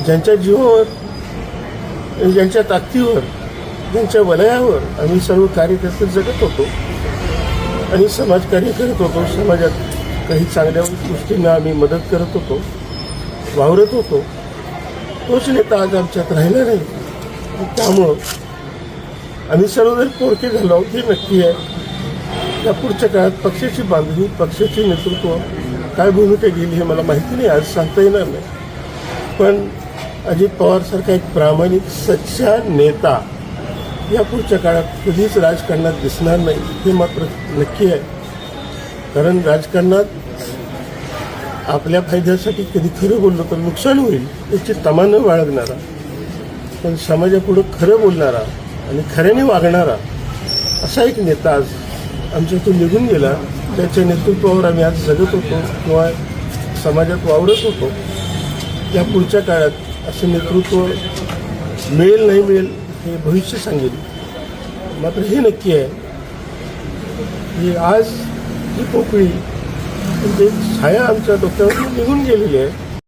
ज्यांच्या जीवावर, ज्यांच्या ताकदीवर, ज्यांच्या वलयावर आम्ही सर्व कार्यकर्ते जगत होतो आणि समाजकार्य करत होतो. समाजात काही चांगल्या गोष्टींना आम्ही मदत करत होतो, वावरत होतो. तोच नेता आज आमच्यात राहिला नाही. त्यामुळं आम्ही सर्वजण पोरके झालो आहोत हे नक्की आहे. या पुढच्या काळात पक्षाची बांधणी, पक्षाचे नेतृत्व काय भूमिका गेली हे मला माहिती नाही, आज सांगता येणार नाही. पण अजित पवारसारखा एक प्रामाणिक सच्चा नेता या पुढच्या काळात कधीच राजकारणात दिसणार नाही हे मात्र नक्की आहे. कारण राजकारणात आपल्या फायद्यासाठी कधी खरं बोललं तर नुकसान होईल याची तमा न बाळगणारा, पण समाजापुढं खरं बोलणारा आणि खऱ्याने वागणारा असा एक नेता आज आमच्यातून निघून गेला. त्याच्या नेतृत्वावर आम्ही आज जगत होतो किंवा समाजात वावरत होतो. या पुढच्या काळात असं नेतृत्व मिळेल नाही मिळेल हे भविष्य सांगेल. मात्र हे नक्की आहे की आज ही पोकळी म्हणजे छाया आमच्या डोक्यावर निघून गेलेली आहे.